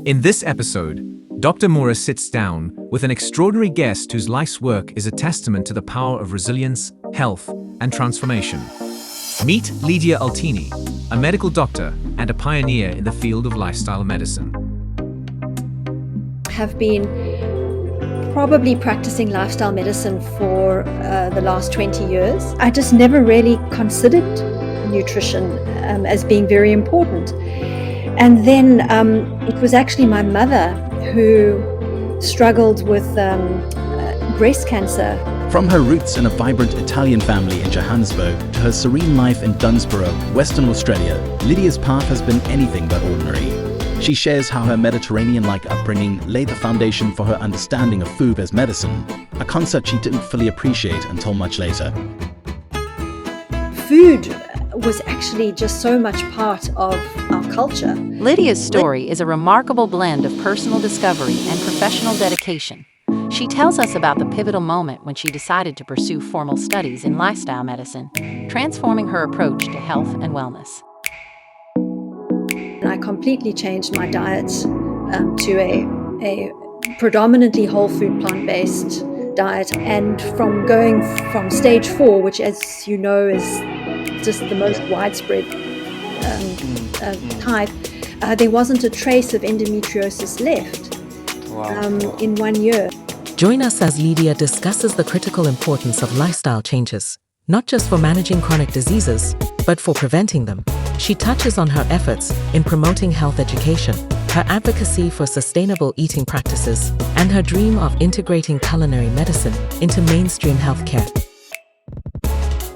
In this episode, Dr. Mura sits down with an extraordinary guest whose life's work is a testament to the power of resilience, health, and transformation. Meet Lydia Altini, a medical doctor and a pioneer in the field of lifestyle medicine. Have been probably practicing lifestyle medicine for the last 20 years. I just never really considered nutrition as being very important. And then it was actually my mother who struggled with breast cancer. From her roots in a vibrant Italian family in Johannesburg to her serene life in Dunsborough, Western Australia, Lydia's path has been anything but ordinary. She shares how her Mediterranean-like upbringing laid the foundation for her understanding of food as medicine, a concept she didn't fully appreciate until much later. Food was actually just so much part of our culture. Lydia's story is a remarkable blend of personal discovery and professional dedication. She tells us about the pivotal moment when she decided to pursue formal studies in lifestyle medicine, transforming her approach to health and wellness. I completely changed my diet to a predominantly whole food, plant-based diet. And from going from stage 4, which as you know is just the most widespread type, there wasn't a trace of endometriosis left in 1 year. Join us as Lydia discusses the critical importance of lifestyle changes, not just for managing chronic diseases, but for preventing them. She touches on her efforts in promoting health education, her advocacy for sustainable eating practices, and her dream of integrating culinary medicine into mainstream healthcare.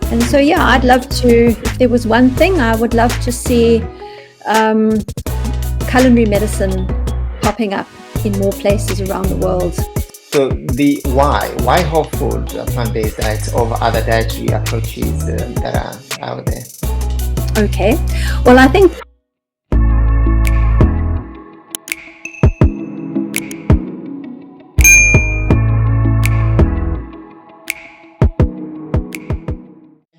And so, yeah, I'd love to, if there was one thing, I would love to see culinary medicine popping up in more places around the world. So the why whole food, plant-based diets over other dietary approaches that are out there? Okay, well, I think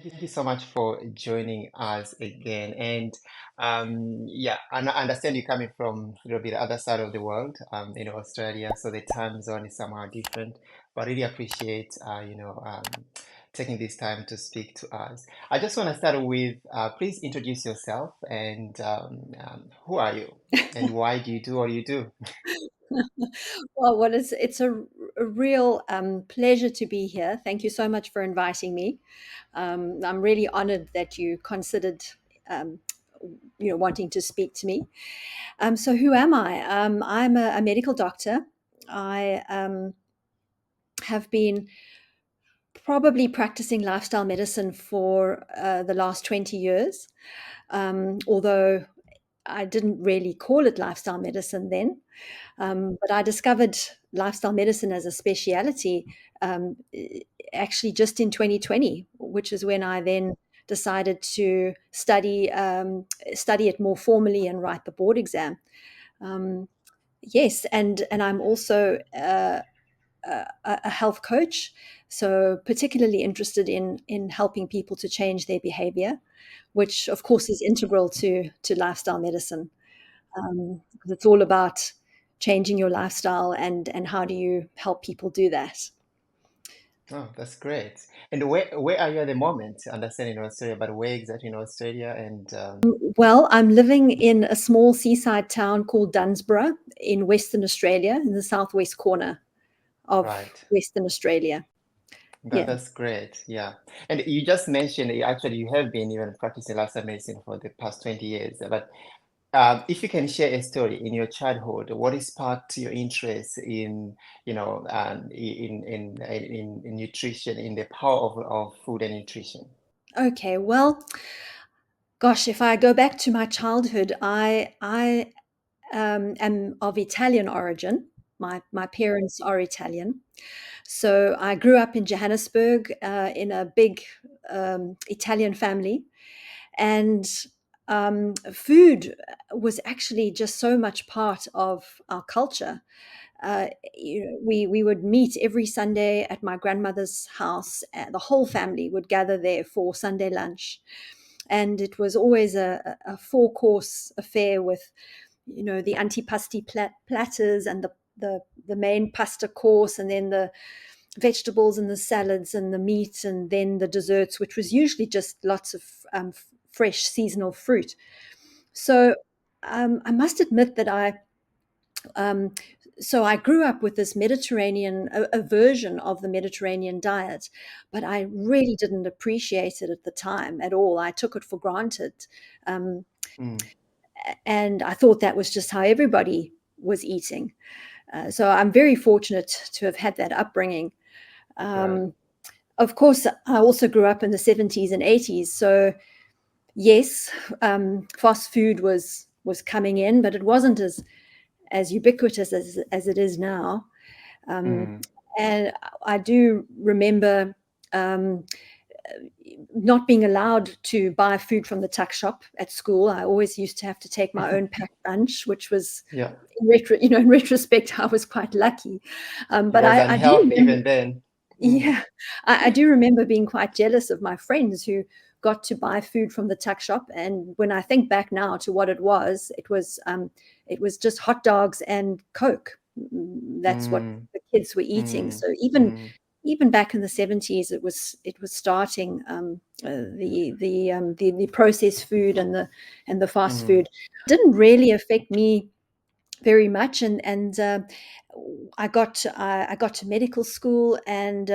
Thank you so much for joining us again. And and I understand you're coming from a little bit the other side of the world, in Australia, so the time zone is somehow different. But I really appreciate taking this time to speak to us. I just want to start with please introduce yourself and who are you and why do you do what you do? well, it's a real pleasure to be here. Thank you so much for inviting me. I'm really honored that you considered, wanting to speak to me. So who am I? I'm a medical doctor. I have been probably practicing lifestyle medicine for the last 20 years, although I didn't really call it lifestyle medicine then. But I discovered lifestyle medicine as a speciality actually just in 2020, which is when I then decided to study it more formally and write the board exam. Yes, and I'm also a health coach, so particularly interested in helping people to change their behavior, which of course is integral to lifestyle medicine. Because it's all about changing your lifestyle and how do you help people do that. Oh, that's great. And where are you at the moment? I understand in Australia, but where exactly in Australia? And Well, I'm living in a small seaside town called Dunsborough in Western Australia, in the southwest corner of right. Western Australia. Yeah. That's great. Yeah. And you just mentioned actually you have been even practicing lifestyle medicine for the past 20 years. But if you can share a story in your childhood, what sparked your interest in, in nutrition, in the power of food and nutrition? Okay. Well, gosh, if I go back to my childhood, I am of Italian origin. My parents are Italian. So I grew up in Johannesburg in a big Italian family. And food was actually just so much part of our culture. We would meet every Sunday at my grandmother's house. The whole family would gather there for Sunday lunch. And it was always a four-course affair with the antipasti platters and the main pasta course, and then the vegetables and the salads and the meat, and then the desserts, which was usually just lots of fresh seasonal fruit. So I must admit that I grew up with this Mediterranean, a version of the Mediterranean diet, but I really didn't appreciate it at the time at all. I took it for granted. Um, Mm. and I thought that was just how everybody was eating. So I'm very fortunate to have had that upbringing. Right. Of course, I also grew up in the 70s and 80s. So yes, fast food was coming in, but it wasn't as ubiquitous as it is now. Mm. And I do remember not being allowed to buy food from the tuck shop at school. I always used to have to take my own packed lunch, which was, Yeah. in retrospect, I was quite lucky. It But was I do unhealthy remember, even then. Mm. yeah, I do remember being quite jealous of my friends who got to buy food from the tuck shop. And when I think back now to what it was just hot dogs and Coke. That's what Mm. the kids were eating. Mm. So Mm. even back in the 70s, it was starting, the processed food and the fast Mm. food didn't really affect me very much. And I got to medical school, and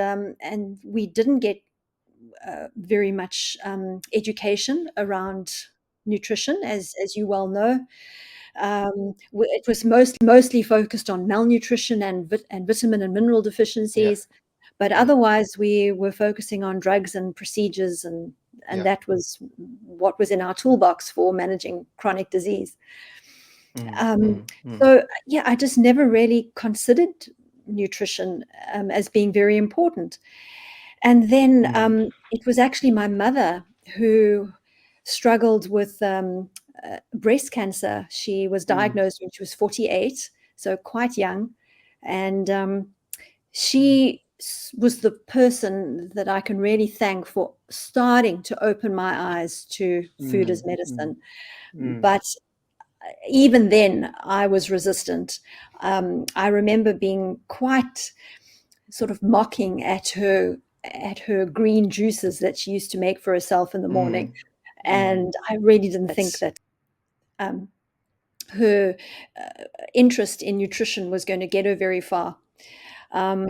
we didn't get very much education around nutrition, as you well know. It was mostly focused on malnutrition and vitamin and mineral Yeah. deficiencies, but Yeah. otherwise we were focusing on drugs and procedures, and Yeah. that was what was in our toolbox for managing chronic disease. Mm. Um, Mm. Mm. so yeah, I just never really considered nutrition as being very important. And then Mm. it was actually my mother who struggled with breast cancer. She was Mm. diagnosed when she was 48, so quite young. And Mm. she was the person that I can really thank for starting to open my eyes to food as Mm. Mm. medicine. Mm. But even then, I was resistant. I remember being quite sort of mocking at her green juices that she used to make for herself in the morning, Mm. Mm. and I really didn't think that um, her interest in nutrition was going to get her very far. Um,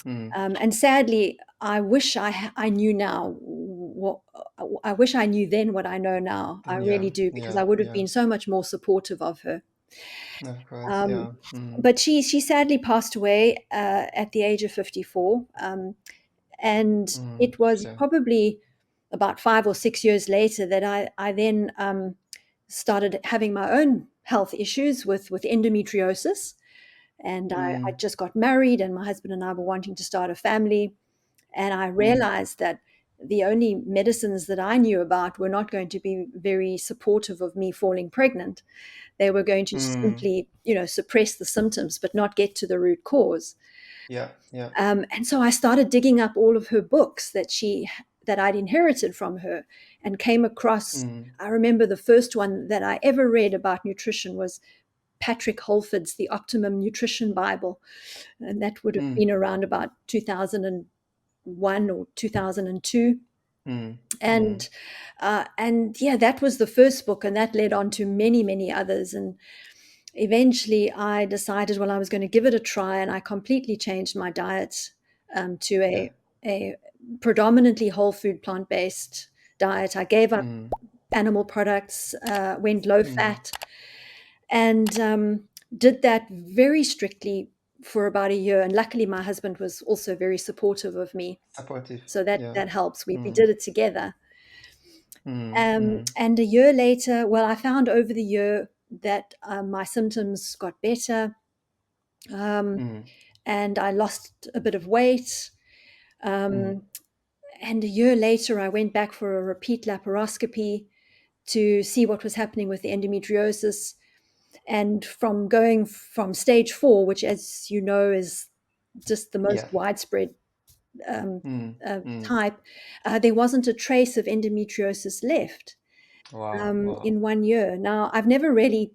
Mm. Mm. and sadly, I wish I knew now what I wish I knew then what I know now. I Yeah. really do, because Yeah. I would have Yeah. been so much more supportive of her. Of course. Um, Yeah. Mm. but she sadly passed away at the age of 54. And Mm. it was Sure. probably about 5 or 6 years later that I then started having my own health issues with endometriosis. And I Mm. just got married, and my husband and I were wanting to start a family. And I Mm. realized that the only medicines that I knew about were not going to be very supportive of me falling pregnant. They were going to Mm. simply, suppress the symptoms, but not get to the root cause. Yeah. Yeah. And so I started digging up all of her books that I'd inherited from her, and came across. Mm. I remember the first one that I ever read about nutrition was Patrick Holford's The Optimum Nutrition Bible, and that would have Mm. been around about 2001 or 2002. Mm. Mm. And yeah, that was the first book, and that led on to many, many others. And eventually I decided, well, I was going to give it a try, and I completely changed my diet to Yeah. a predominantly whole food, plant-based diet. I gave up Mm. animal products, went low Mm. fat, and did that very strictly for about a year. And luckily, my husband was also very supportive of me, Supportive. so that Yeah. that helps. We Mm. did it together. Mm. Mm. And a year later, well, I found over the year that my symptoms got better, um, Mm. and I lost a bit of weight. Mm. Um, and a year later, I went back for a repeat laparoscopy to see what was happening with the endometriosis. And from going from stage 4, which, as you know, is just the most Yeah. widespread um, Mm. Mm. type, there wasn't a trace of endometriosis left Wow. Wow. in 1 year. Now, I've never really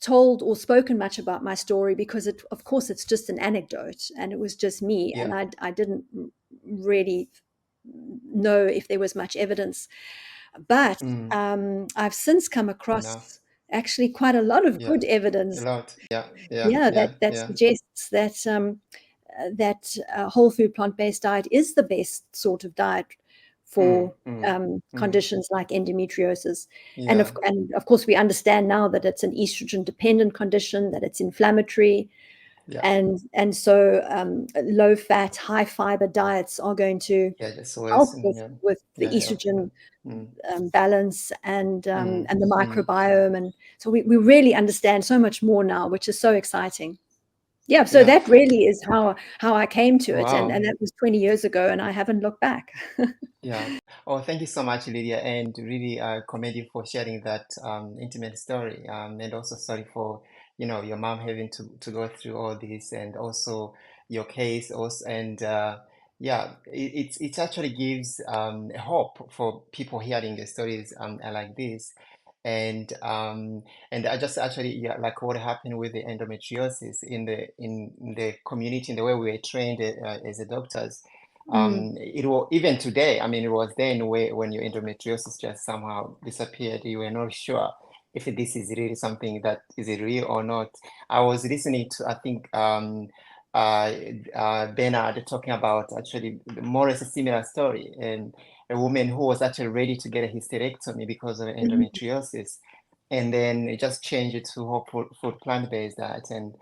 told or spoken much about my story because of course it's just an anecdote and it was just me, and Yeah. I didn't really know if there was much evidence. But Mm. I've since come Enough. across actually quite a lot of Yeah. good A evidence, lot. Yeah. Yeah. yeah, Yeah. that Yeah. suggests that whole food plant-based diet is the best sort of diet Mm. for Mm. Mm. conditions like endometriosis. Yeah. And of course, we understand now that it's an estrogen dependent condition, that it's inflammatory, Yeah. and so low fat, high fiber diets are going to Yeah. Just help always. Yeah. with the Yeah. Yeah. Yeah. estrogen Mm. balance Mm. and the Mm. microbiome, and so we really understand so much more now, which is so exciting. Yeah, so Yeah. that really is how I came to it, Wow. and that was 20 years ago, and I haven't looked back. Yeah. Oh, thank you so much, Lydia, and really commend you for sharing that intimate story. And also sorry for, your mom having to go through all this, and also your case also. And yeah, it actually gives hope for people hearing the stories like this. And I just actually, yeah, like what happened with the endometriosis in the community, in the way we were trained as a doctors. Mm, It was even today. I mean, it was then where when your endometriosis just somehow disappeared, you were not sure if this is really something that is it real or not. I was listening to, I think, uh, Bernard talking about actually more or less a similar story, and a woman who was actually ready to get a hysterectomy because of mhm, endometriosis, and then it just changed it to whole food plant-based diet. And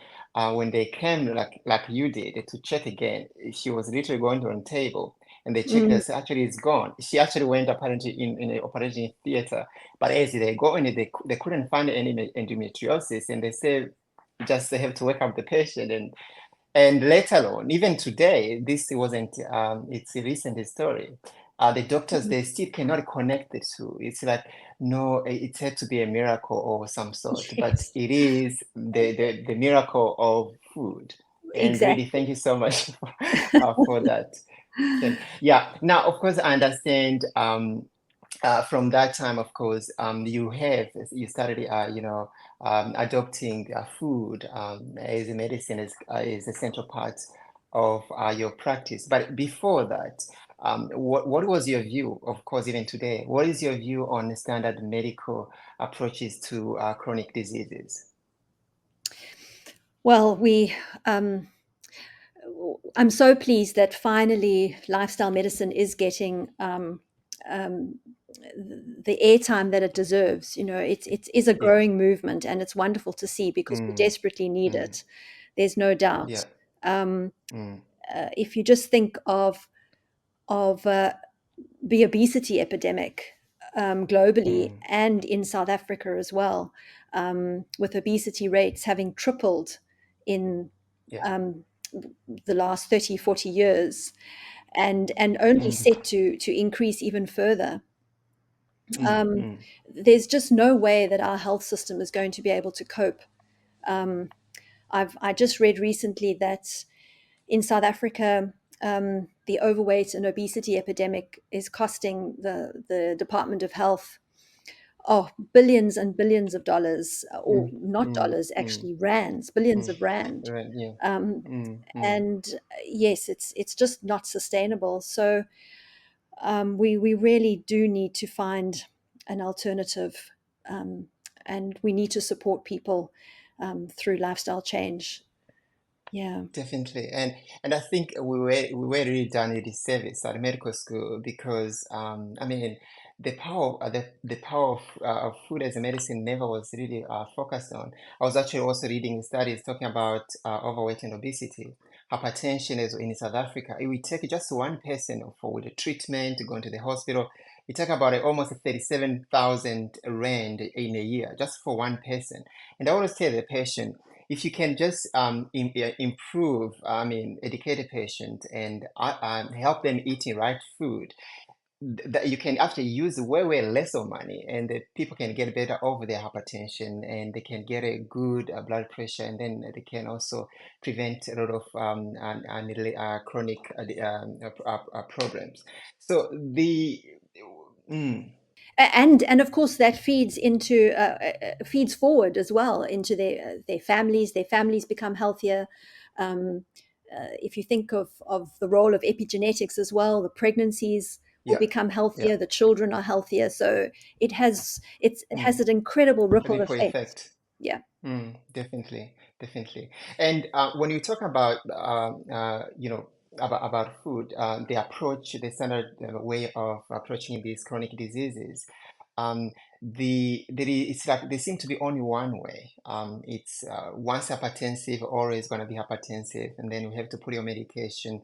when they came, like you did, to check again, she was literally going on table, and they checked mm, her, so actually it's gone. She actually went apparently in an operating theater, but as they go in, they couldn't find any endometriosis, and they said just they have to wake up the patient. And let alone, even today, this wasn't, it's a recent story. The doctors, mhm. they still cannot connect the two. It's like, no, it had to be a miracle or some sort, but Yes, it is the miracle of food. And really, exactly. thank you so much for that. And yeah, now, of course, I understand from that time, of course, you started, adopting food as a medicine is a central part of your practice. But before that, what was your view? Of course, even today, what is your view on standard medical approaches to chronic diseases? Well, I'm so pleased that finally lifestyle medicine is getting um, the airtime that it deserves. It is a Yeah. growing movement, and it's wonderful to see because we Mm, desperately need mm, it. There's no doubt. yeah. Um, Mm, if you just think of the obesity epidemic globally mm, and in South Africa as well, with obesity rates having tripled in yeah. um, the last 30, 40 years, and only Mm, set to increase even further. mm, Um, mm, there's just no way that our health system is going to be able to cope. Um, I just read recently that in South Africa, the overweight and obesity epidemic is costing the Department of Health billions and billions of dollars, or mm, not mm, dollars, mm, actually rands, billions mm. of rand. Right, yeah. Um, Mm, mm. and yes, it's just not sustainable. So we really do need to find an alternative, um, and we need to support people through lifestyle change. Yeah. Definitely, and I think we were really done a disservice at medical school because I mean the power of food as a medicine never was really focused on. I was actually also reading studies talking about overweight and obesity, hypertension as in South Africa. It would take just one person for with a treatment to go into the hospital. It take about almost 37,000 rand in a year just for one person. And I always tell the patient, if you can just improve, I mean, educate a patient and help them eating right food, that you can actually use way less of money, and the people can get better over their hypertension, and they can get a good blood pressure, and then they can also prevent a lot of chronic problems. So the mm, And of course that feeds forward as well into their families. Their families become healthier. Um, if you think of the role of epigenetics as well, the pregnancies will Yeah, become yeah. healthier, the children are healthier. So it has Mm. an incredible A ripple ripple effect. effect. Yeah. Definitely, definitely. And when you talk about about food, the approach, the standard way of approaching these chronic diseases, um, it's like there seems to be only one way. It's once hypertensive, always going to be hypertensive, and then we have to put your medication.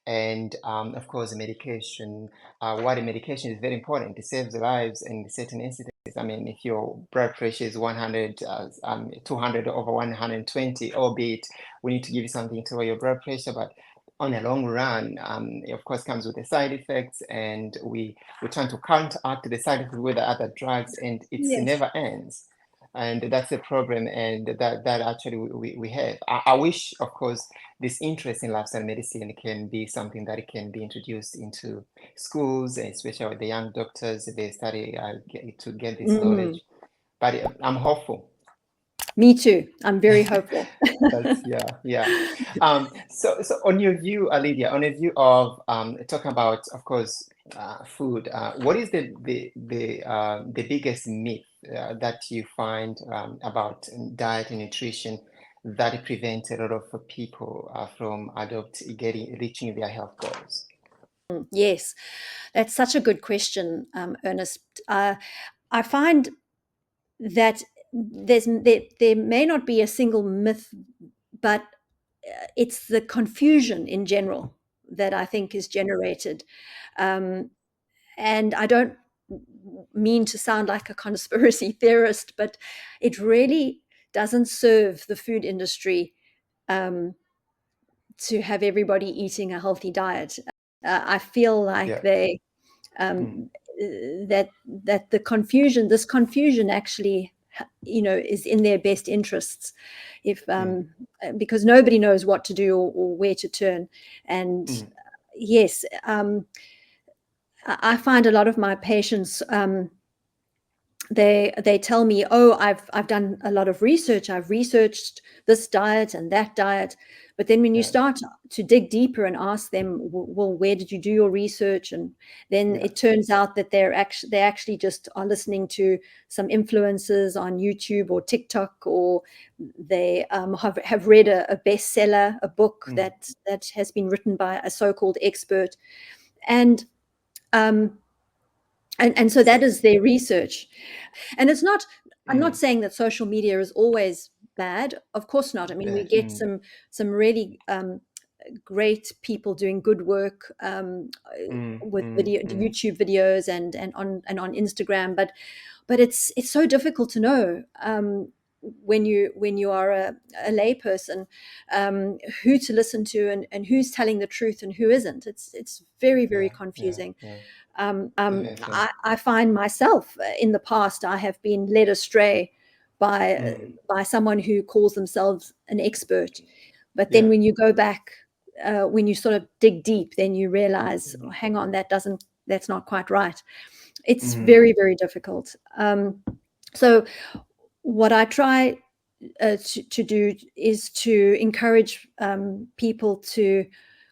And of course, the medication, what the medication is very important. It saves lives in certain instances. I mean, if your blood pressure is 100, 200 over 120, albeit we need to give you something to lower your blood pressure, but on a long run, it of course comes with the side effects, and we're trying to counteract the side effects with the other drugs, and it Yes. never ends. And that's the problem, and that actually we have. I wish, of course, this interest in lifestyle medicine can be something that can be introduced into schools, especially with the young doctors. They study to get this Mm, knowledge. But I'm hopeful. me too. I'm very hopeful. That's yeah. So on your view, Lydia, on your view of talking about, of course, food, what is the biggest myth that you find about diet and nutrition that prevents a lot of people from reaching their health goals? Yes, that's such a good question, Ernest. I find that there may not be a single myth, but it's the confusion in general that I think is generated. Um, and I don't mean to sound like a conspiracy theorist, but it really doesn't serve the food industry um, to have everybody eating a healthy diet. I feel like Yeah. they Mm, um, that this confusion actually, is in their best interests, if yeah. because nobody knows what to do or where to turn. And Mm, yes, I find a lot of my patients, they tell me, oh, I've done a lot of research, I've researched this diet and that diet. But then when you yeah. start to dig deeper and ask them, well, where did you do your research? And then Yeah. it turns out that they actually just are listening to some influencers on YouTube or TikTok, or they have read a bestseller, a book Mm, that has been written by a so-called expert. And um, and so that so is their research. And I'm not mm, saying that social media is always bad. Of course not. I mean, we that get some really great people doing good work with YouTube videos and on Instagram, but it's so difficult to know when you are a lay person, who to listen to, and who's telling the truth and who isn't. It's very, very yeah, yeah, confusing. yeah, definitely. I find myself, in the past, I have been led astray Mm, by someone who calls themselves an expert, but then yeah. when you go back, when you sort of dig deep, then you realize, oh, hang on, that's not quite right. It's Mm, very, very difficult. So what I try to do is to encourage people to,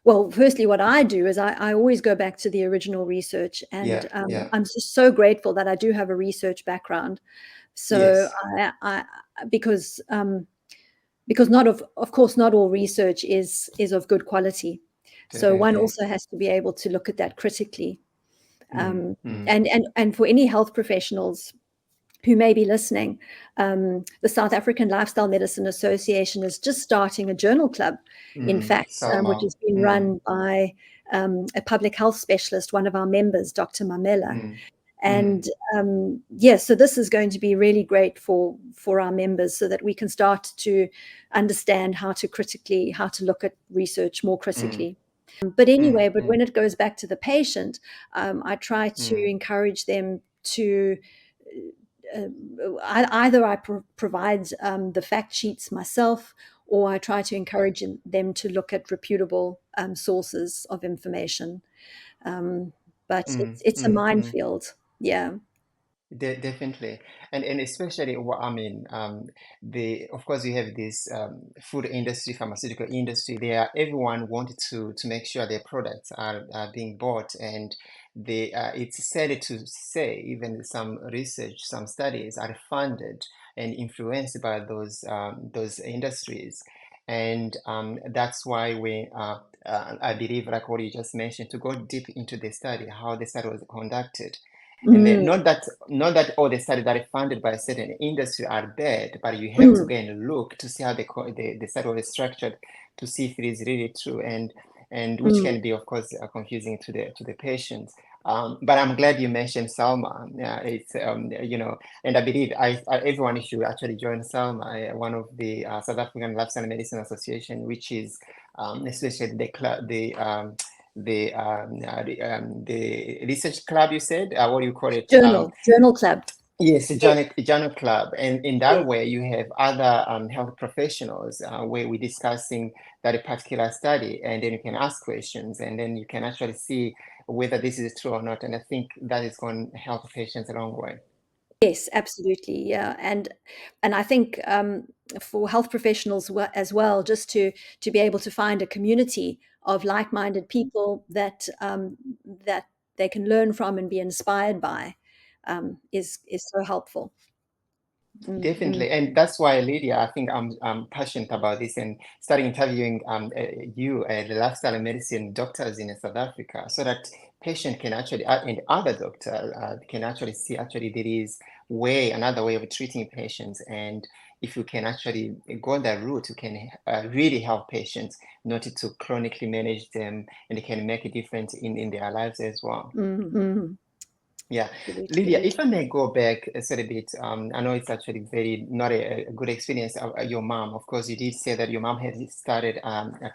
well, firstly, what I do is I always go back to the original research, and yeah, yeah. I'm just so grateful that I do have a research background. So Yes, I because not of course not all research is of good quality. So one definitely. also has to be able to look at that critically. Mm, Um, mm, and for any health professionals who may be listening, the South African Lifestyle Medicine Association is just starting a journal club, in fact, which Salma. is being run by a public health specialist, one of our members, Dr. Mamela. Mm, mm, And yes, so this is going to be really great for our members, so that we can start to understand how to look at research more mm, critically. But anyway, but mm, when it goes back to the patient, I try to mm, encourage them to either I provide the fact sheets myself, or I try to encourage them to look at reputable sources of information. Um, but mm, it's a mm, mm. minefield. Yeah. Definitely, and especially what I mean, the of course you have this food industry, pharmaceutical industry. Everyone wanted to make sure their products are being bought, and it's sad to say even some research, some studies are funded and influenced by those industries, and that's why I believe, like what you just mentioned, to go deep into the study, how the study was conducted. And then Mm, not that all the studies that are funded by a certain industry are bad, but you have to mm, go and look to see how the study was structured to see if it is really true, and which mm. can be, of course, confusing to the patients. But I'm glad you mentioned Salma. Yeah, it's and I believe everyone should actually join Salma, one of the South African Lifestyle Medicine Association, which is especially the club, the research club you said, what do you call it? Journal club. Yes, Yes, a journal club, and in that yes. way you have other health professionals where we're discussing that particular study, and then you can ask questions, and then you can actually see whether this is true or not. And I think that is going to help patients a long way. Yes, absolutely. Yeah, and I think for health professionals as well, just to be able to find a community of like-minded people that they can learn from and be inspired by is so helpful. Mm, mm. Definitely, and that's why, Lydia, I think I'm passionate about this and starting interviewing you, the lifestyle medicine doctors in South Africa, so that patient can actually and other doctor can actually see actually there is another way of treating patients, and if you can actually go that route, you can really help patients not to chronically manage them, and it can make a difference in their lives as well. Mhm. Yeah, Absolutely. Lydia, if I may go back a little bit, I know it's actually very not a good experience of your mom. Of course, you did say that your mom had started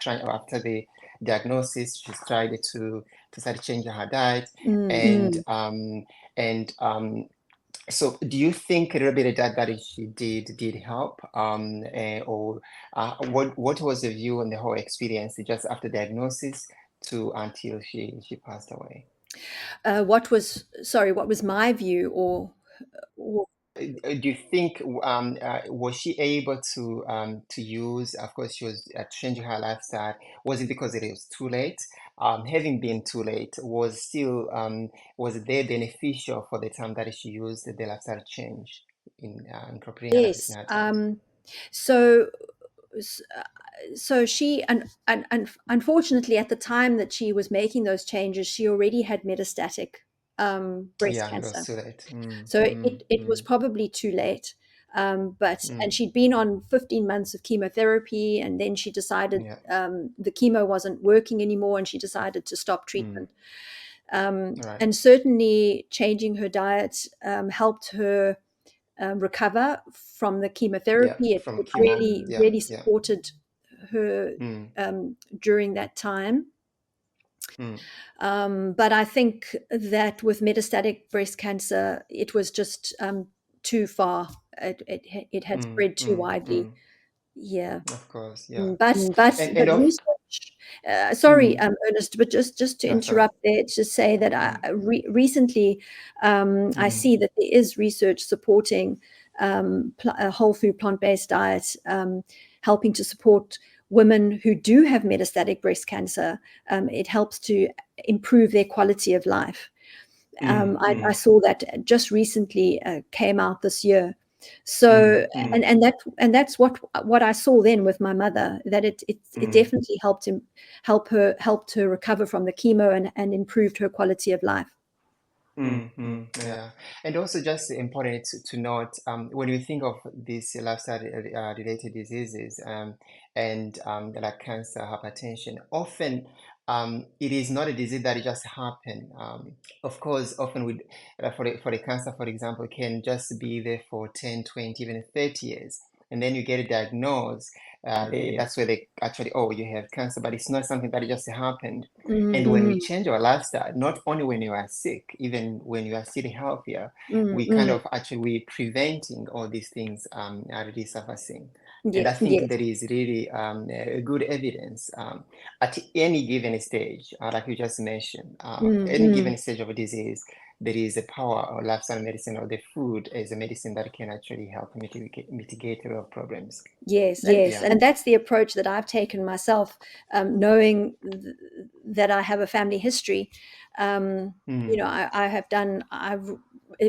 trying after the diagnosis. She tried to start changing her diet, Mm. and so do you think a little bit of that she did help, or what was the view on the whole experience just after diagnosis to until she passed away? What was my view or Do you think was she able to use? Of course, she was changing her lifestyle. Was it because it was too late? Having been too late, was there beneficial for the time that she used the lifestyle change in incorporating in yes. her diet? So s- uh, so she and unfortunately at the time that she was making those changes, she already had metastatic breast Yeah, it was cancer. too late. So it was probably too late. And Mm. she'd been on 15 months of chemotherapy, and then she decided Yeah. the chemo wasn't working anymore, and she decided to stop Mm. treatment. Right. And certainly, changing her diet helped her recover from the Yeah. chemotherapy. From It chemo. really, Yeah. really Yeah. supported her Mm. during that time. Mm. But I think that with metastatic breast cancer, it was just too far. It had Mm. spread too Mm. widely. Mm. Yeah. Of course. Yeah. And But of research. Sorry, mm. Ernest, but just to That's all right. interrupt there to say that Mm. recently I Mm. see that there is research supporting a whole food plant-based diet, helping to support women who do have metastatic breast cancer. It helps to improve their quality of life. Mm. I Mm. saw that just recently came out this year. Mm. So Mm. and that's what I saw then with my mother, that it Mm. definitely helped her recover from the chemo and improved her quality of life. Yeah, and also just important to note when we think of these lifestyle related diseases and like cancer, hypertension, often it is not a disease that just happen. Of course, often with for the cancer, for example, can just be there for 10, 20, even 30 years. And then you get it diagnosed. That's where they actually, oh, you have cancer, but it's not something that just happened. And when we Mm, change our lifestyle, not only when you are sick, even when you are still healthier, mm, we kind mm. of actually we preventing all these things are really surfacing. And I Yes, think there is really good evidence at any given stage, like you just mentioned, mm, any given stage of a disease, there is a power of lifestyle medicine or the food as a medicine that can actually help mitigate a lot of problems. Yes, Yeah. and that's the approach that I've taken myself, knowing that I have a family history. I have done.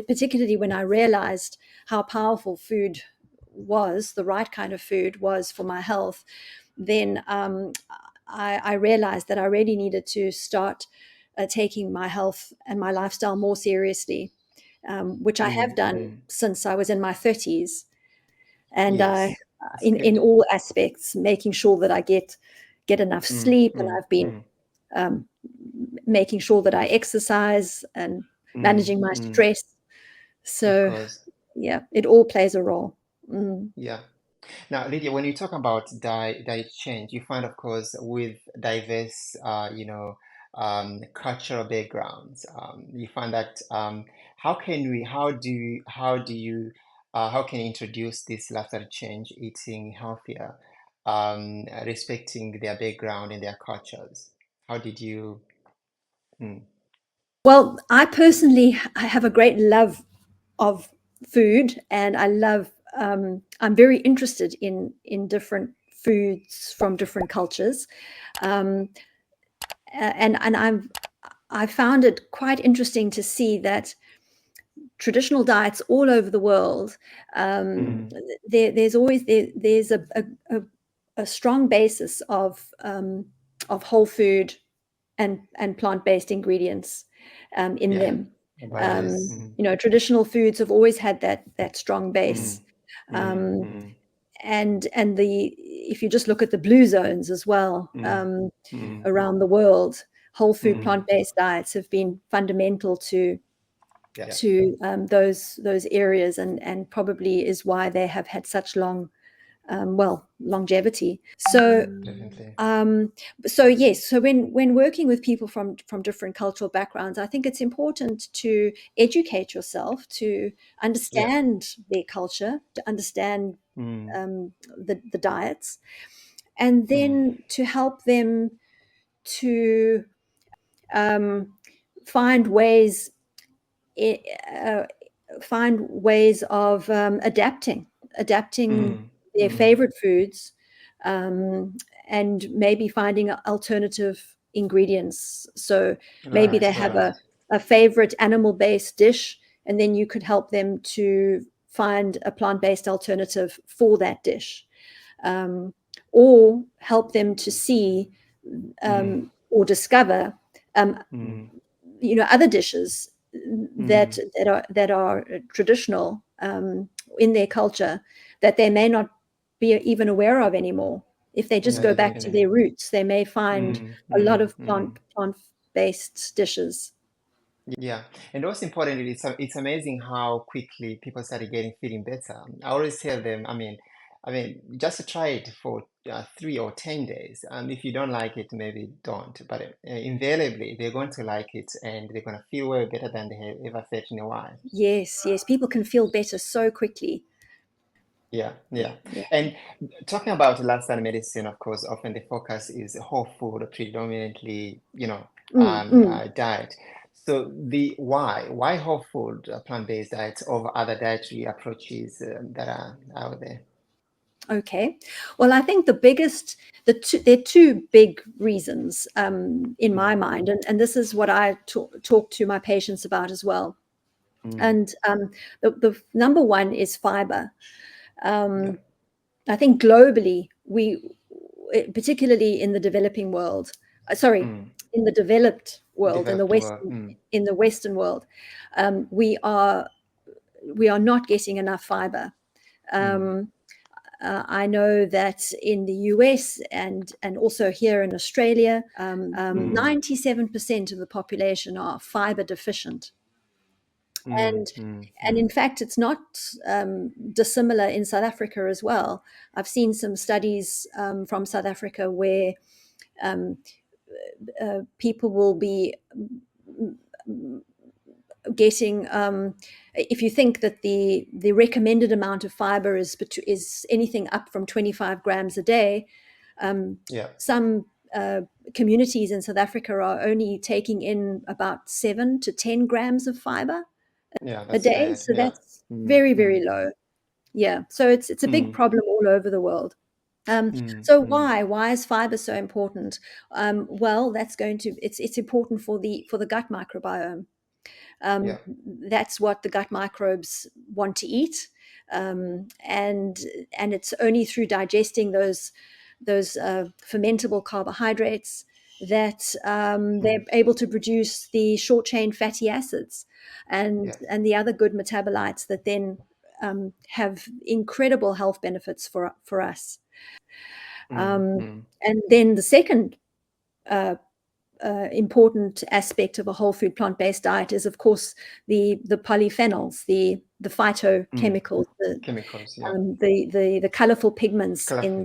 Particularly when I realized how powerful food was, the right kind of food was for my health, then I realized that I really needed to start taking my health and my lifestyle more seriously, which I have done since I was in my 30s. And Yes. That's in good. all aspects, making sure that I get enough sleep, and I've been making sure that I exercise and managing my stress. Of So course. yeah, it all plays a role. Mm. Yeah. Now, Lydia, when you talk about diet change, you find, of course, with diverse, cultural backgrounds, you find that how can you introduce this lifestyle change, eating healthier, respecting their background and their cultures? How did you? Mm, Well, I have a great love of food, and I'm very interested in different foods from different cultures, um, and I found it quite interesting to see that traditional diets all over the world, um, there's a strong basis of whole food and plant-based ingredients in yeah, them. abundance. Traditional foods have always had that strong base. Um, and the if you just look at the blue zones as well, around the world, whole food plant-based diets have been fundamental Yeah, those areas, and probably is why they have had such longevity. definitely. Yes, so when working with people from different cultural backgrounds, I think it's important to educate yourself, to Yeah. understand their culture, to understand Mm, the diets, and then to help them to find ways i- uh, find ways of adapting their favorite foods, um, and maybe finding alternative ingredients. So maybe they right, have right. a favorite animal-based dish, and then you could help them to find a plant-based alternative for that dish, um, or help them to see or discover um, other dishes that are traditional in their culture, that they may not be even aware of anymore. If they just Yeah, go back to definitely. their roots, they may find a lot of plant-based dishes. Yeah, and also importantly, it's amazing how quickly people started feeling better. I always tell them, just try it for 3 or 10 days. If you don't like it, maybe don't. But invariably, they're going to like it, and they're going to feel way better than they have ever felt in a while. Yes, people can feel better so quickly. Yeah, yeah. Yeah. And talking about lifestyle medicine, of course, often the focus is whole food, predominantly, Mm, mm. diet. So why whole food, plant-based diets over other dietary approaches that are out there? Okay. Well, I think there are two big reasons in my Mm, mind, and this is what I talk to my patients about as well. mm, And the number one is fiber. yeah. Um, I think globally, particularly in the developing world, Mm, in the developed world, developed world. in the Western world, um, we are we are not getting enough fiber. Mm, Um, I know that in the US and also here in Australia, 97% of the population are fiber deficient. And in fact, it's not dissimilar in South Africa as well. I've seen some studies from South Africa where um, people will be getting, if you think that the recommended amount of fiber is anything up from 25 grams a day, um, yeah. some communities in South Africa are only taking in about 7 to 10 grams of fiber Yeah, a that's day. bad. So Yeah. that's very, very low. Yeah. So it's a big Mm, problem all over the world. mm, So mm. why is fiber so important? Well, it's important for the gut microbiome. Yeah. That's what the gut microbes want to eat, and it's only through digesting those fermentable carbohydrates that they're Mm, able to produce the short chain fatty acids yeah. and the other good metabolites that then have incredible health benefits for us. Mm, mm. And then the second uh, important aspect of a whole food plant-based diet is, of course, the polyphenols, the Mm. phytochemicals, Chemicals. Yeah. the colorful pigments Colorful.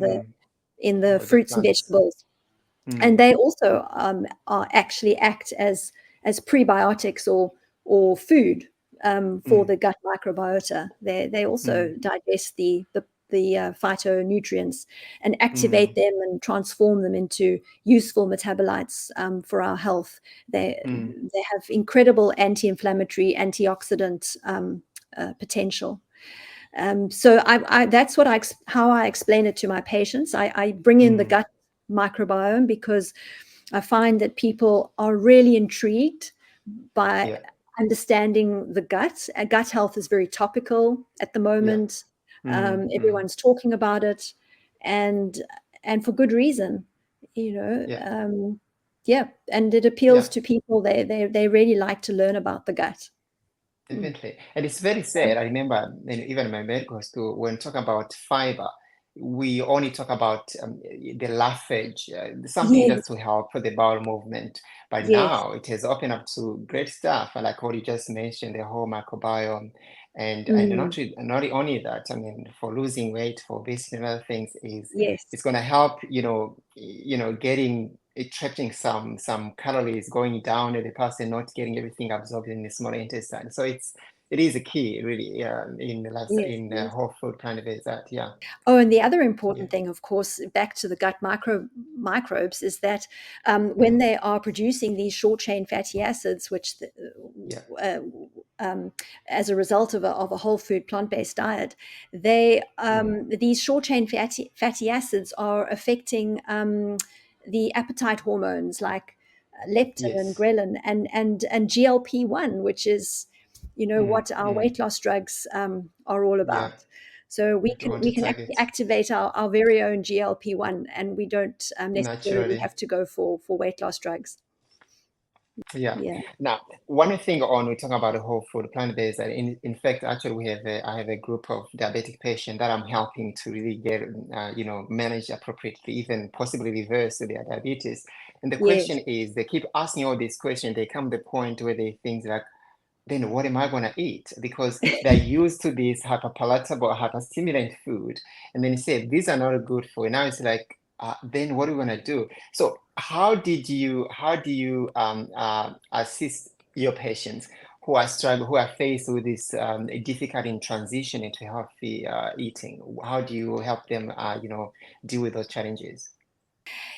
in the With the fruits and plants. vegetables, and Mm, they also are actually act as prebiotics or food for mm, the gut microbiota. They also mm, digest the phytonutrients and activate mm, them and transform them into useful metabolites for our health. mm. They have incredible anti-inflammatory, antioxidant potential. So that's how I explain it to my patients. I bring in the Mm, gut microbiome because I find that people are really intrigued by yeah. understanding the gut. Gut health is very topical at the Yeah. moment. Mm, mm, Everyone's talking about it, and for good reason. You know, yeah. yeah, and it appeals Yeah. to people. They really like to learn about the gut. Mm. Definitely. And it's very sad. I remember, even in my medical school, when talking about fiber, we only talk about the lavage, something Yes, just to help for the bowel movement. But yes, now it has opened up to great stuff, and like what you just mentioned, the whole microbiome, and mm, not only that. I mean, for losing weight, for obesity and other things, is yes, it's going to help. Getting trapping some calories going down, and the person not getting everything absorbed in the small intestine. So it is a key, really, in the last yes, in yes. whole food plant-based diet. Yeah. Oh, and the other Yeah. important thing, of course, back to the gut microbes, is that when Mm, they are producing these short chain fatty acids, yeah. uh, um, as a result of a whole food plant based diet, they Mm, these short chain fatty acids are affecting the appetite hormones like leptin and yes. ghrelin and GLP-1, which is Mm, what our mm, weight loss drugs are all yeah. about. So we If you can want to we can actually target activate our very own GLP-1, and we don't necessarily naturally. have to go for weight loss drugs. Yeah. Yeah. Now, one thing on we talk about the whole food plant-based, and in fact, actually, I have a group of diabetic patients that I'm helping to really get, manage appropriately, even possibly reverse their diabetes. And the question Yes. is, they keep asking all these questions. They come to the point where they think like, then what am I going to eat? Because they're used to this hyperpalatable, hyperstimulant food. And then you say, these are not good for you. Now it's like, then what are we going to do? So how do you assist your patients who are struggling, who are faced with this difficult in transition into healthy eating? How do you help them, deal with those challenges?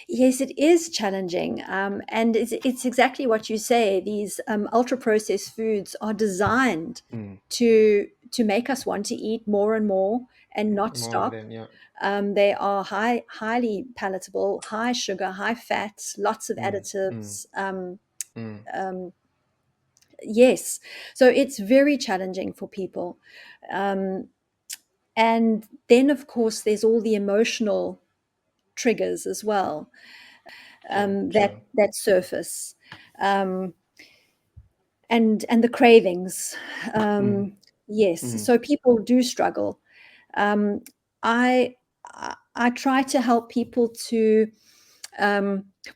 Yes, it is challenging. And it's exactly what you say. These ultra processed foods are designed Mm, to make us want to eat more and more and not more of stop. them, yeah. They are highly palatable, high sugar, high fat, lots of Mm, mm, additives. mm, Um, yes, so it's very challenging for people. Um, and then, of course, there's all the emotional triggers as well true, that true. surface, um, and the cravings. Mm, Yes, mm, so people do struggle. Um, I I try to help people to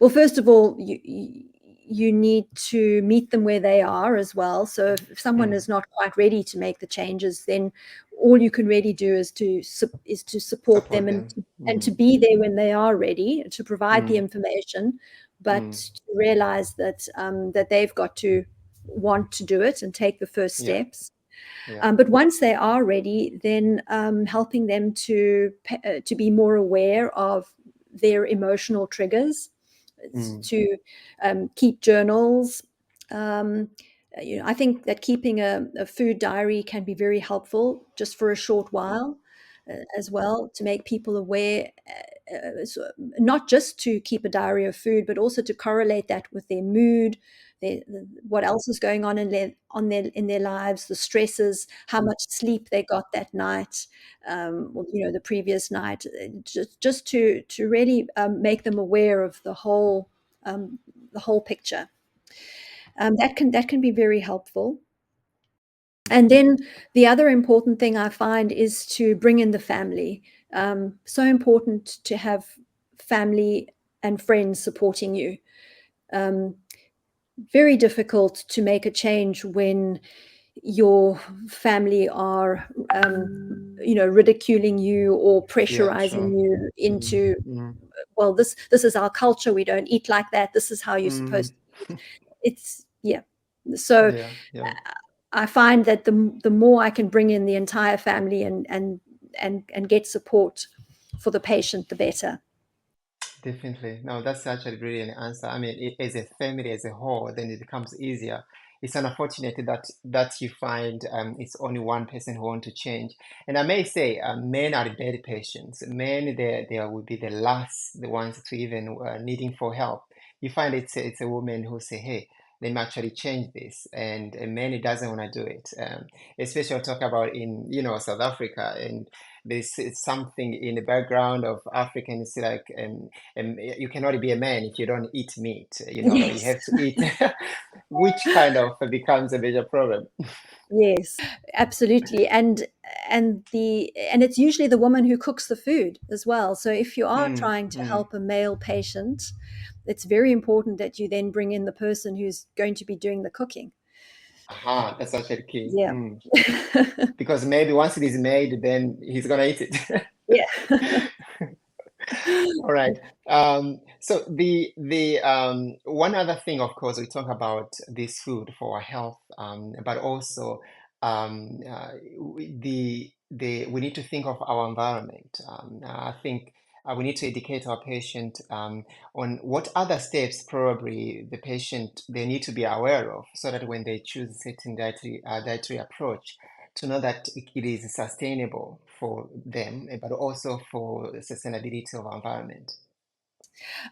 well, first of all, you need to meet them where they are as well. So if someone mm. is not quite ready to make the changes, then all you can really do is to support them Support them. and to Mm, be there when they are ready, to provide the mm, information, but mm. to realize that they've got to want to do it and take the first Yeah, steps. yeah. But once they are ready, then helping them to be more aware of their emotional triggers, to keep journals. I think that keeping a food diary can be very helpful just for a short while as well, to make people aware, not just to keep a diary of food, but also to correlate that with their mood, what else is going on in their lives, the stresses, how much sleep they got that night, or the previous night, just to really make them aware of the whole picture. That can be very helpful. And then the other important thing I find is to bring in the family. So important to have family and friends supporting you. Very difficult to make a change when your family are, ridiculing you or Yeah, pressurizing sure. you into, Mm, well, this is our culture. We don't eat like that. This is how you're mm. supposed to eat. It's, yeah. So Yeah, yeah. I find that the more I can bring in the entire family and get support for the patient, the better. Definitely. No, that's actually a brilliant answer. I mean, as a family as a whole, then it becomes easier. It's unfortunate that you find it's only one person who want to change. And I may say, men are bad patients. Men, they will be the last, the ones to even needing for help. You find it's a woman who say, hey, let me actually change this, and a man it doesn't want to do it. Especially I'll talk about in South Africa, and there's something in the background of Africans like you cannot be a man if you don't eat meat. You Yes. have to eat, which kind of becomes a major problem. Yes, absolutely. And it's usually the woman who cooks the food as well. So if you are Mm, trying to mm. help a male patient, it's very important that you then bring in the person who's going to be doing the cooking. Aha, that's actually key. Yeah. Mm. Because maybe once it is made, then he's gonna eat it. Yeah. All right. So the one other thing, of course, we talk about this food for our health, but also we need to think of our environment. I think we need to educate our patient on what other steps probably the patient they need to be aware of, so that when they choose a certain dietary approach, to know that it is sustainable for them, but also for the sustainability of our environment.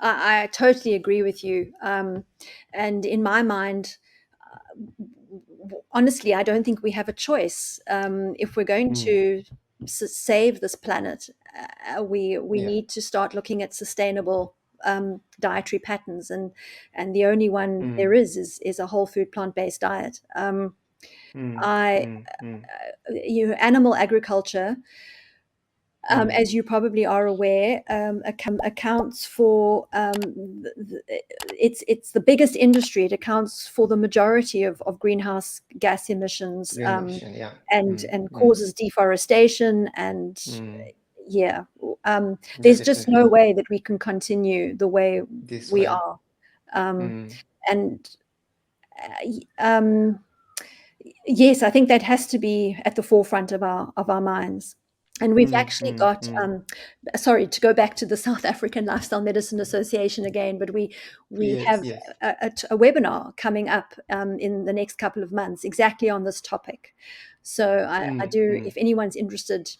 I totally agree with you. And in my mind, honestly, I don't think we have a choice. If we're going Mm, to save this planet, we yeah. need to start looking at sustainable dietary patterns, and the only one there Mm, is a whole food plant based diet. mm, I mm, mm, Animal agriculture, mm. as you probably are aware, accounts for it's the biggest industry. It accounts for the majority of greenhouse gas emissions, Green ocean, yeah. Mm, and mm, causes deforestation. And mm. yeah, Yeah, there's just no definitely. way that we can continue the way This we way. are. Um, Mm, and um, yes, I think that has to be at the forefront of our minds. And we've mm, actually mm, got, mm. sorry to go back to the South African Lifestyle Medicine Association again, but we Yes, have yes. a webinar coming up in the next couple of months exactly on this topic. So I Mm, do, mm. if anyone's interested,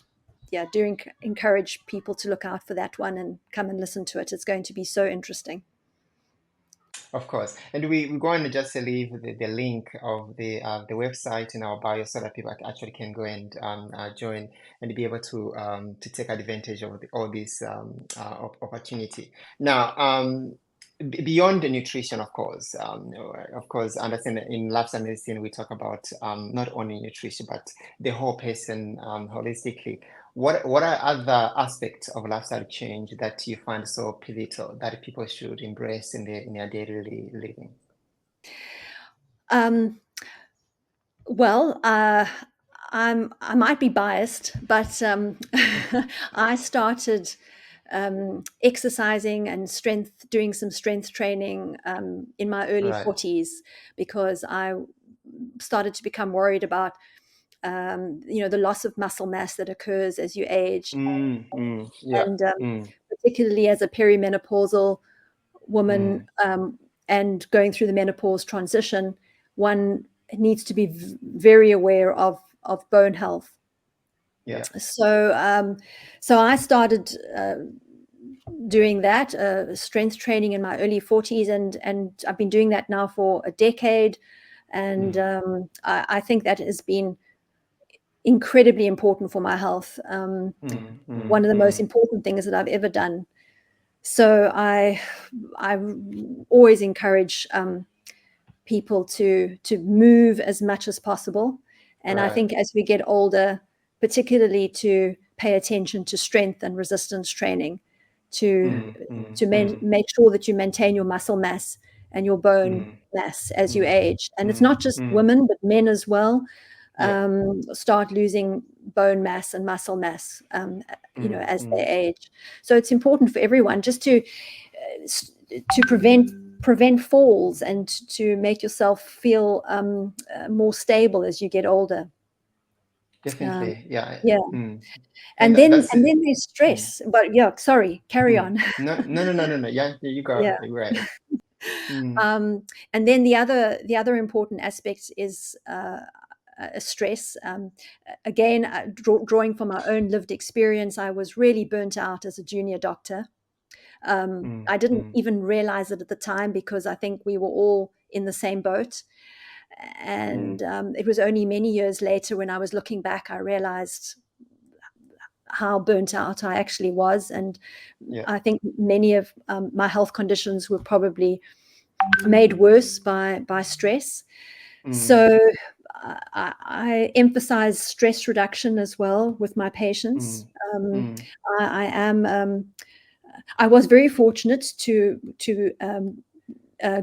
yeah, do encourage people to look out for that one and come and listen to it. It's going to be so interesting. Of course. And we're going to just leave the link of the website in our bio, so that people actually can go and join and be able to take advantage of all this opportunity. Now, beyond the nutrition, of course, understand that in lifestyle medicine, we talk about not only nutrition, but the whole person holistically. What are other aspects of lifestyle change that you find so pivotal that people should embrace in their daily living? Um, Well, I might be biased, but I started exercising and doing some strength training in my early Right. 40s, because I started to become worried about the loss of muscle mass that occurs as you age, Mm, mm, yeah. and Mm, particularly as a perimenopausal woman and going through the menopause transition, one needs to be very aware of bone health. Yeah. So I started doing that strength training in my early 40s, and I've been doing that now for a decade, and I think that has been incredibly important for my health. One of the most important things that I've ever done. So I always encourage people to move as much as possible, and I think as we get older, particularly to pay attention to strength and resistance training, to make sure that you maintain your muscle mass and your bone mass as you age. And it's not just women, but men as well start losing bone mass and muscle mass, as they age. So it's important for everyone just to prevent falls and to make yourself feel more stable as you get older. Definitely. Yeah. Yeah. And And then that's there's stress. But yeah, sorry, carry on. No. Yeah, you go. Yeah. You're right. And then the other important aspect is stress. Again, drawing from my own lived experience, I was really burnt out as a junior doctor. I didn't even realize it at the time because I think we were all in the same boat. And it was only many years later when I was looking back, I realized how burnt out I actually was. And I think many of my health conditions were probably made worse by stress. So I emphasize stress reduction as well with my patients. I was very fortunate to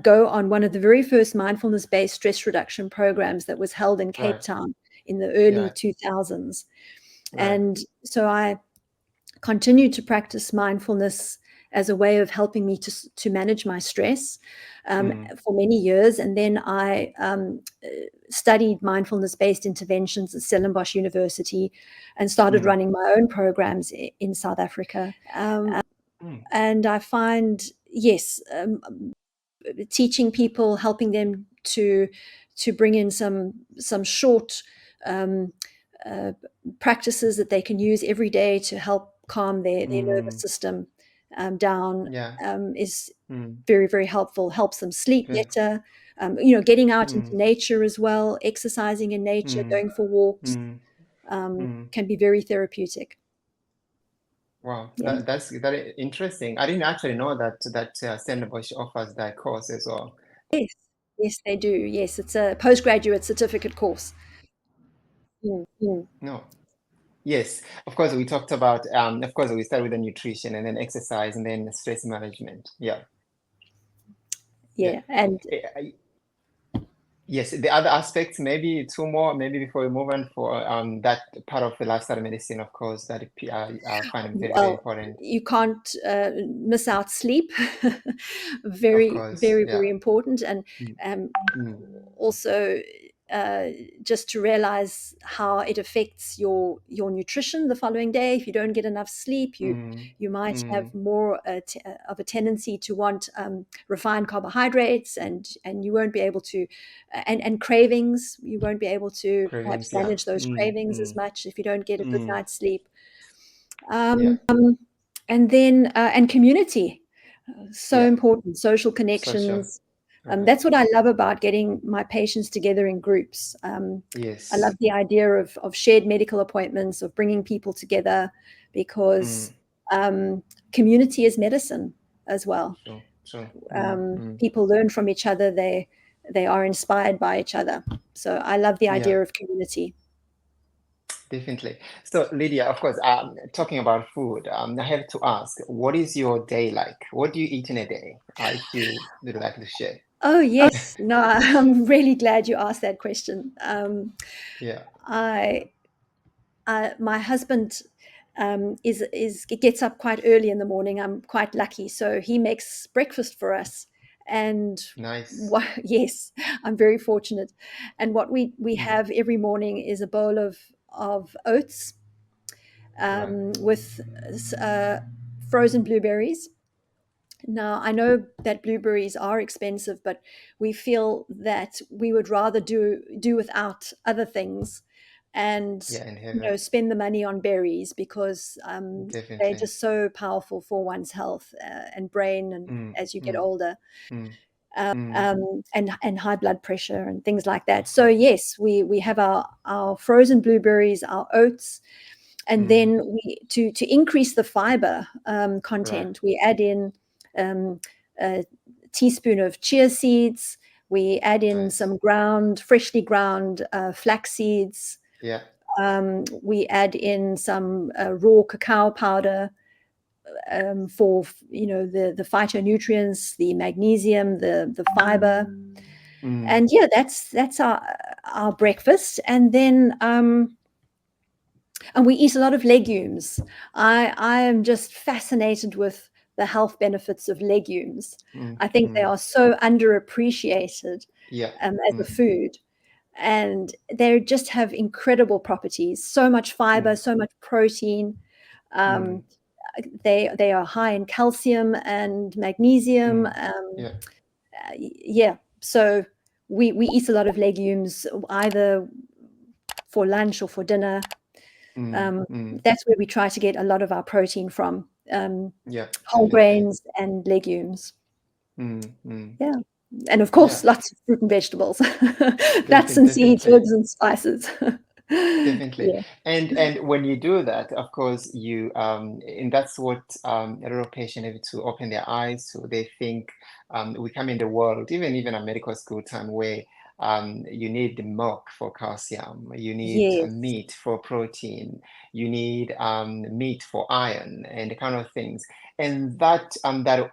go on one of the very first mindfulness-based stress reduction programs that was held in Cape Town in the early 2000s. And so I continued to practice mindfulness as a way of helping me to manage my stress for many years. And then I studied mindfulness-based interventions at Stellenbosch University and started running my own programs in South Africa. And I find, yes, teaching people, helping them to bring in some short practices that they can use every day to help calm their nervous system down is very, very helpful. Helps them sleep better. Getting out into nature as well, exercising in nature, going for walks can be very therapeutic. Wow, Yeah. that's very interesting. I didn't actually know that Stellenbosch offers that course as well. Yes, they do. Yes, it's a postgraduate certificate course. No. Yes, of course, we talked about, of course, we started with the nutrition and then exercise and then stress management. Yeah. And Yes, the other aspects, maybe two more, maybe before we move on for that part of the lifestyle medicine, of course, that I find very, very important. you can't miss out sleep. Of Very, course, very, yeah. very important. And also just to realize how it affects your nutrition the following day. If you don't get enough sleep, you might have more of a tendency to want refined carbohydrates, and you won't be able to, and cravings. You won't be able to perhaps Cravings, yeah. manage those cravings as much if you don't get a good night's sleep. Yeah. And then and community, so Yeah. important. Social Social. connections. Right. That's what I love about getting my patients together in groups. I Yes. love the idea of shared medical appointments, of bringing people together, because community is medicine as well. Sure. People learn from each other. They are inspired by each other. So I love the idea Yeah, of community. definitely. So, Lydia, of course, talking about food, I have to ask, what is your day like? What do you eat in a day? If you would like to share. Oh, yes. No, I'm really glad you asked that question. Yeah. My husband gets up quite early in the morning. I'm quite lucky, so he makes breakfast for us. And Nice. yes, I'm very fortunate. And what we have every morning is a bowl of oats Right. with frozen blueberries Now, I know that blueberries are expensive, but we feel that we would rather do without other things and, Yeah, and have a spend the money on berries because they're definitely. just so powerful for one's health and brain and Mm, as you get mm, older, mm, mm. and high blood pressure and things like that. Of So course. yes, we have our frozen blueberries, our oats, and Mm, then we to increase the fiber right. content, we add in um, a teaspoon of chia seeds. We add in Nice. some freshly ground flax seeds. Yeah. We add in some raw cacao powder for the phytonutrients, the magnesium, the fiber, Mm, and yeah, that's our breakfast, and we eat a lot of legumes. I am just fascinated with the health benefits of legumes. mm, I think they mm. are so underappreciated Yeah. as a Mm, food, and they just have incredible properties. So much fiber, mm, so much protein. mm, Um, they are high in calcium and magnesium. mm. Yeah. Yeah, so we eat a lot of legumes either for lunch or for dinner. Mm, mm. That's where we try to get a lot of our protein from, Yeah, whole definitely. grains and legumes. Mm, mm. Yeah. And of Yeah, course, lots of fruit and vegetables, nuts and seeds, definitely. herbs and spices. Definitely. Yeah. And when you do that, of course, and that's what a lot of patients have to open their eyes to. They think we come in the world, even a medical school time, where you need the milk for calcium, you need Yes. meat for protein, you need meat for iron, and the kind of things. And that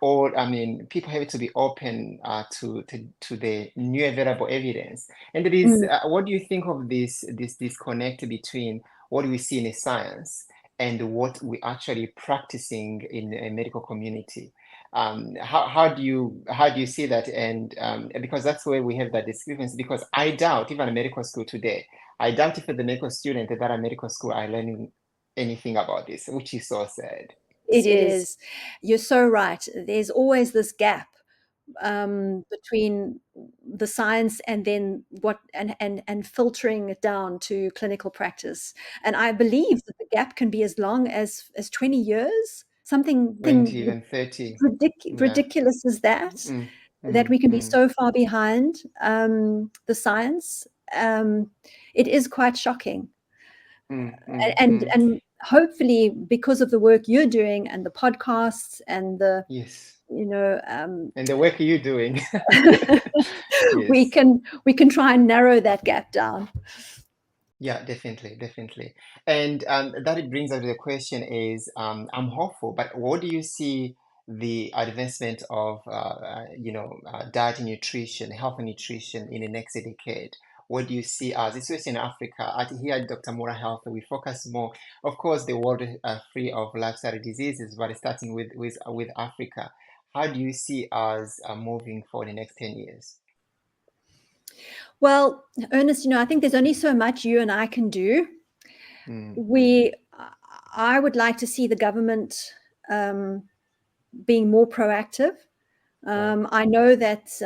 all, I mean, people have to be open to the new available evidence. And there is, Mm, what do you think of this disconnect between what we see in the science and what we actually practicing in a medical community? How do you see that? And because that's where we have that discrepancy. Because I doubt, even a medical school today, I doubt if the medical student that at medical school are learning anything about this, which is so sad. it is. You're so right. There's always this gap between the science and then and filtering it down to clinical practice. And I believe that the gap can be as long as 20 years, something 20, even 30. Yeah. ridiculous as that, Mm, that mm, we can be mm, so far behind the science. It is quite shocking. mm, mm, And mm. and hopefully because of the work you're doing and the podcasts and the Yes. you know And the work you're doing. we Yes. can we can try and narrow that gap down. Yeah, definitely, definitely. And that it brings up the question is, I'm hopeful, but what do you see the advancement of, diet and nutrition, health and nutrition in the next decade? What do you see as, especially in Africa? Here at DrMuraHealth, we focus more, of course, the world free of lifestyle diseases, but starting with Africa. How do you see us moving for the next 10 years? Well, Ernest, I think there's only so much you and I can do. Mm, We I would like to see the government being more proactive. right. I know that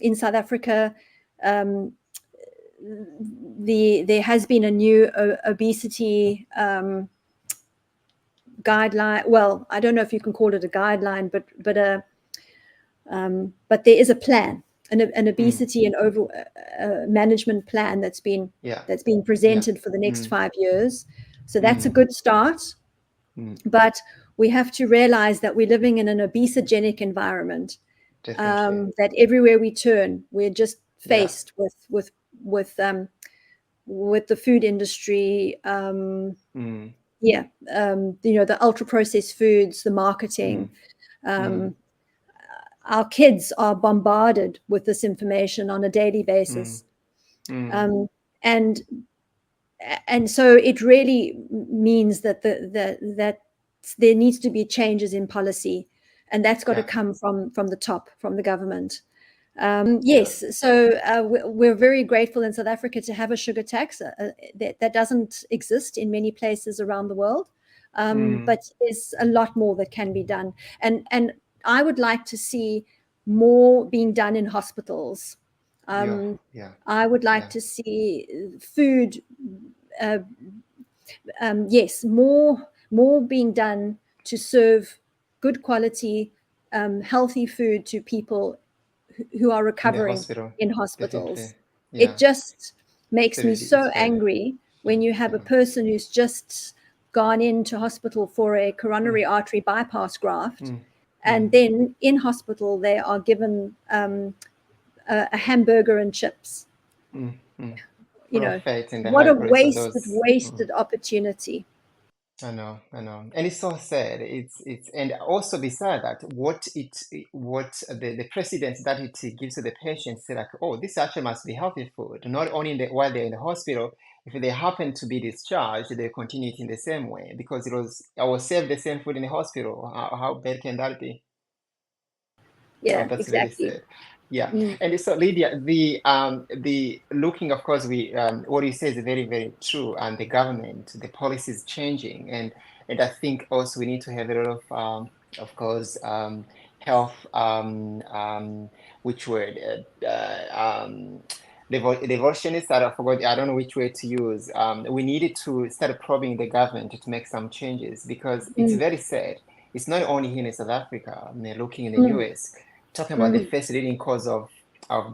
in South Africa, um, there has been a new obesity guideline. Well, I don't know if you can call it a guideline, but there is a plan, an Mm, obesity and over management plan yeah, that's been yeah. presented for the next Mm, 5 years. So that's a mm, good start. mm. But we have to realize that we're living in an obesogenic environment. Definitely. That everywhere we turn, we're just Yeah. faced with the food industry. Mm, Yeah, the ultra processed foods, the marketing. mm, mm, Um, our kids are bombarded with this information on a daily mm, basis, mm. um, and and so it really means that that there needs to be changes in policy, and that's got to Yeah. come from the top, from the government. Yeah. Yes, so we're very grateful in South Africa to have a sugar tax that doesn't exist in many places around the world, Mm, but there's a lot more that can be done. And I would like to see more being done in hospitals. Yeah, Um, yeah, I would like yeah. to see food, uh, yes, more being done to serve good quality, healthy food to people who are In the recovering hospital, in definitely. hospitals. It Yeah, just makes me it's so bad. angry Yeah, when you have a yeah. person who's just gone into hospital for a Mm, coronary artery bypass graft, mm, and mm, then in hospital they are given a hamburger and chips. mm. You Full of know, fat and the what high a cholesterol. wasted opportunity. I know, and it's so sad. It's and also beside that, what the precedence that it gives to the patients, say like, oh, this actually must be healthy food. Not only while they're in the hospital, if they happen to be discharged, they continue eating the same way because I was served the same food in the hospital. How bad can that be? Oh, Yeah, that's really exactly. sad. Yeah. Mm. And so Lydia, the looking, of course, we what you say is very, very true. And the government, the policy is changing, and I think also we need to have a lot of course, health, which word, devotionist. I forgot. I don't know which word to use. We needed to start probing the government to make some changes because it's Mm. very sad. It's not only here in South Africa. I mean, looking in the Mm. US, talking about the Mm. first leading cause of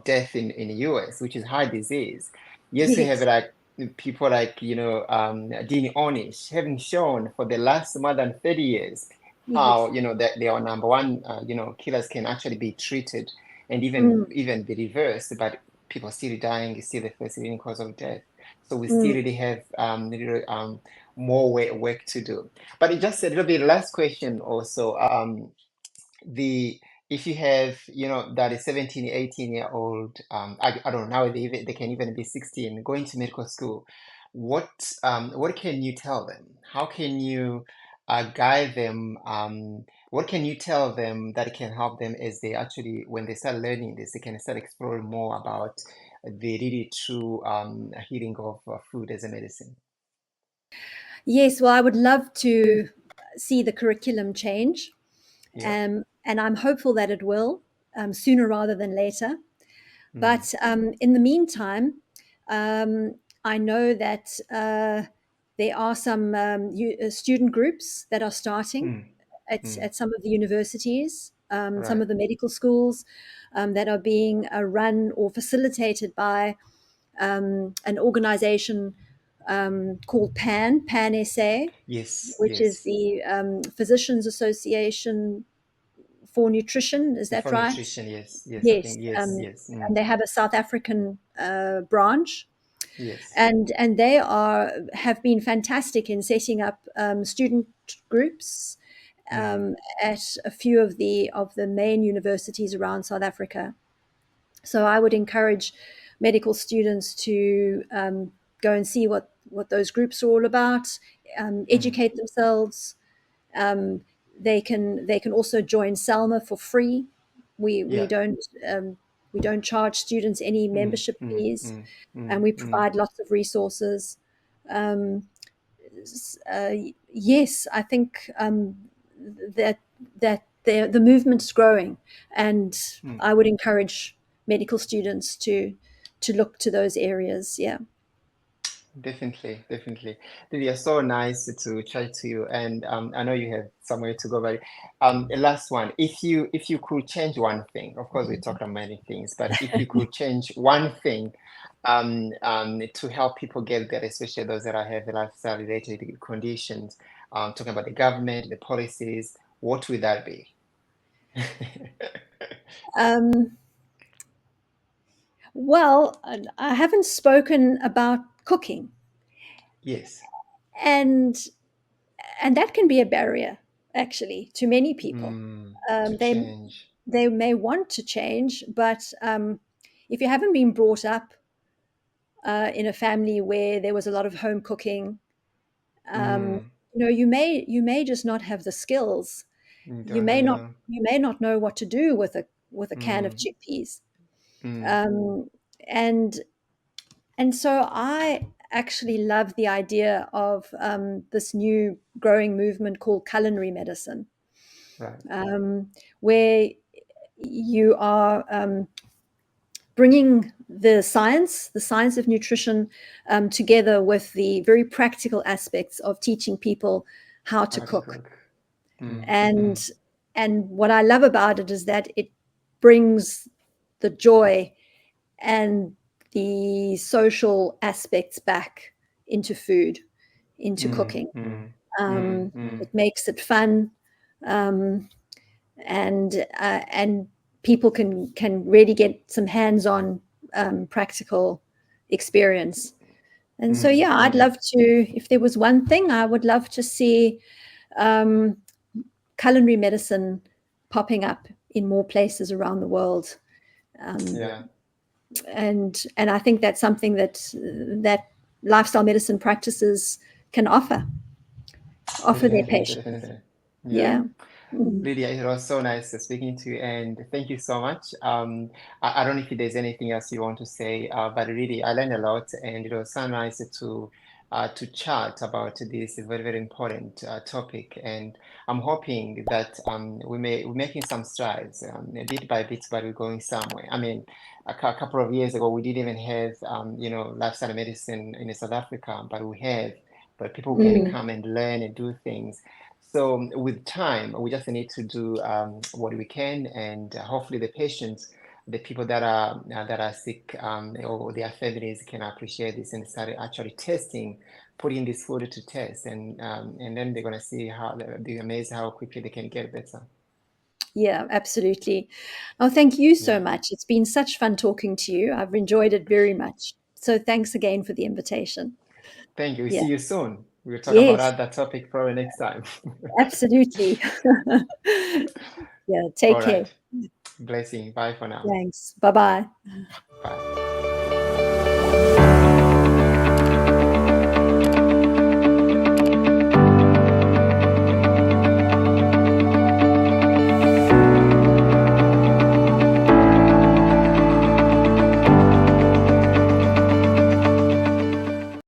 death in the US, which is heart disease. Yes, we have Yes, like people like, Dean Ornish having shown for the last more than 30 years yes. how, that they are number one, killers can actually be treated and Mm. even be reversed, but people still dying is still the first leading cause of death. So we still Mm. really have more work to do. But it just a little bit last question also. The if you have that is 17 18-year old, I don't know now they can even be 16 going to medical school, what can you tell them? How can you guide them? What can you tell them that can help them as they actually, when they start learning this, they can start exploring more about the really true healing of food as a medicine? Yes, well, I would love to see the curriculum change, Yeah. and I'm hopeful that it will, sooner rather than later. Mm, But in the meantime, I know that there are some student groups that are starting mm, mm, at some of the universities, some right. of the medical schools that are being run or facilitated by an organization called Pan SA, Yes, which is yes. the Physicians Association for Nutrition. Is that For right? nutrition, yes, yes, I Yes, think yes, yes, and they have a South African branch, yes, and they have been fantastic in setting up student groups mm, at a few of the main universities around South Africa. So I would encourage medical students to go and see what those groups are all about, mm, educate themselves. Um, they can also join Salma for free. We we yeah, don't um, we don't charge students any mm, membership mm, fees, mm, mm, and we mm, provide lots of resources. Um, uh, yes, I think that the movement's growing, and mm. I would encourage medical students to look to those areas. Yeah. Definitely, definitely. Lydia, so nice to chat to you, and I know you have somewhere to go, but the last one, if you could change one thing, of course we talked about many things, but if you could change one thing, to help people get better, especially those that have lifestyle related conditions, talking about the government, the policies, what would that be? Um, well, I haven't spoken about cooking, Yes. and that can be a barrier actually to many people. To They change. may want to change, but if you haven't been brought up in a family where there was a lot of home cooking, um, Mm, you may just not have the skills. You don't know, may not yeah. know what to do with a can of Mm, chickpeas, mm, um, and so I actually love the idea of this new growing movement called culinary medicine. Right. where you are bringing the science of nutrition together with the very practical aspects of teaching people how to How to cook. cook. Mm, And mm, what I love about it is that it brings the joy and the social aspects back into food, into mm, cooking. mm, mm, It mm, makes it fun, um, and people can really get some hands-on practical experience. And so, mm, yeah, I'd mm. love to. If there was one thing, I would love to see um, culinary medicine popping up in more places around the world. Um, Yeah, and I think that's something that lifestyle medicine practices can offer their definitely, patients. definitely. Yeah. Yeah. Mhm. Lydia, it was so nice speaking to you, and thank you so much. I don't know if there's anything else you want to say, but really, I learned a lot, and it was so nice to chat about this very, very important topic. And I'm hoping that we're making some strides, bit by bit, but we're going somewhere. I mean, a couple of years ago, we didn't even have lifestyle medicine in South Africa, but we have. But people can Mm. come and learn and do things. So with time, we just need to do what we can, and hopefully the patients, the people that are sick, or their families can appreciate this and start actually testing, putting this food to test, and then they're gonna see how they'll be amazed how quickly they can get better. Yeah, absolutely. Oh, thank you so Yeah, much. It's been such fun talking to you. I've enjoyed it very much. So thanks again for the invitation. thank you. We Yeah. see you soon. We'll talk about Yes, that topic probably next time. absolutely. Yeah, All take care. right. Blessing. Bye for now. Thanks. Bye bye. Bye.